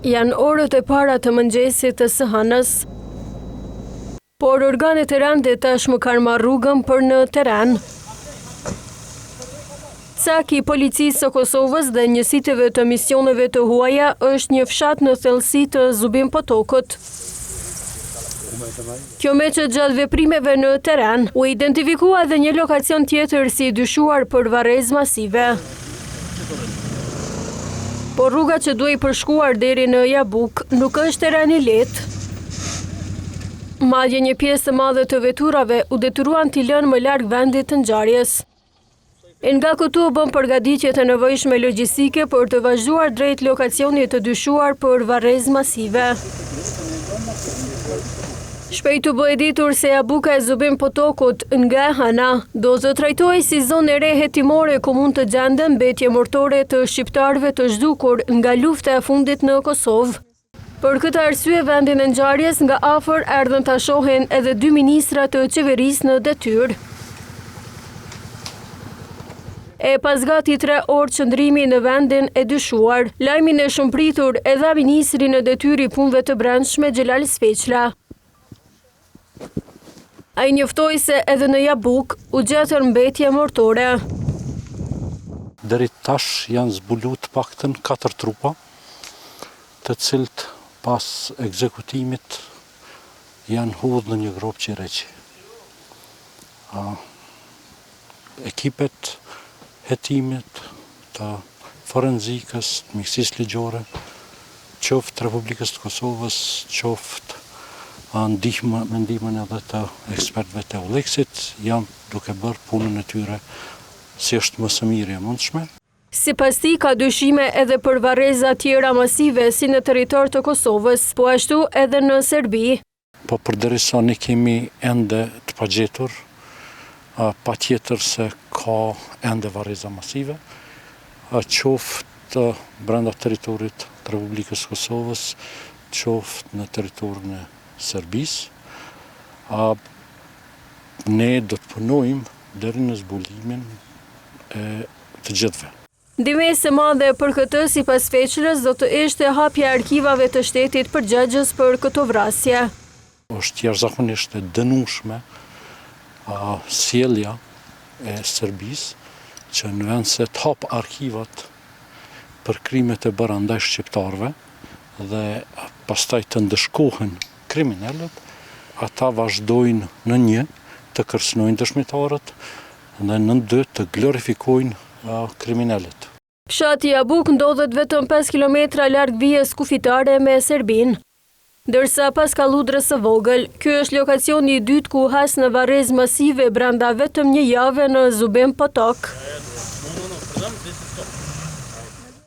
Janë orët e para të mëngjesit të së hënës, por organet e rande tashmë kanë marrë rrugën për në teren. Caki i policisë së Kosovës dhe njësiteve të misioneve të huaja është një fshat në thellësi të Zubin Potokut. Kjo me që gjatë veprimeve në teren, u identifikua dhe një lokacion tjetër si dyshuar për varrezë masive. Por rruga që duhej përshkuar deri në Jabuk nuk është teren i lehtë. Madje një pjesë të madhe të veturave u detyruan t'i lënë më larg vendit të ngjarjes. Nga këtu u bën përgatitjet e nevojshme logjistike për të vazhduar drejt lokacionit të dyshuar për varrezë masive. Shpejt u bë e ditur se Jabuka e Zubin Potokut nga e hëna do të trajtohej si zonë e re hetimore ku mund të gjenden mbetje mortore të shqiptarëve të zhdukur nga lufta e fundit në Kosovë. Për këtë arsye vendin e ngjarjes nga afër erdhën ta shohin edhe 2 ministra të qeverisë në detyrë. E pas gati 3 orë qëndrimi në vendin e dyshuar, lajmin e shumëpritur e dha ministri në detyrë i punëve të brendshme Xhelal Speqla. Ai njoftoi se edhe në Jabuk u gjetën mbetje mortore. Deri tash janë zbuluar të paktën 4 trupa, të cilët pas ekzekutimit janë hudhur në një grop qireqi. Ekipet hetimit të forenzikës, të mjekësisë ligjore, qoftë Republikës të Kosovës, qoftë me ndihmën edhe të ekspertëve të Euleksit, janë duke bërë punën e tyre si është më së miri e mundshme. Sipas tij ka dyshime edhe për varreza tjera masive si në territor të Kosovës, po ashtu edhe në Serbi. Po përderisa ne kemi ende të pagjetur, patjetër se ka ende varreza masive, qoftë brenda territorit të Republikës së Kosovës, qoftë në territorin e Serbisë. Ne do të punojmë deri në zbulimin e të gjithëve. Ndihmesë e madhe për këtë, sipas Speqlës, do të ishte hapja e arkivave të shtetit përgjegjës për këto vrasje. Është jashtëzakonisht e dënueshme sjellja e Serbisë që në vend se të hap arkivat për krimet e bëra ndaj shqiptarëve dhe pastaj të ndëshkohen kriminalët, ata vazhdojnë në 1 të kërcënojnë dëshmitarët dhe në 2 të glorifikojnë kriminalët. Fshati Jabuk ndodhet vetëm 5 kilometra larg vijës kufitare me Serbinë. Ndërsa pas Kalludrës së vogël, ky është lokacioni i dytë ku has në varrezë masive brenda vetëm 1 jave në Zubin Potok.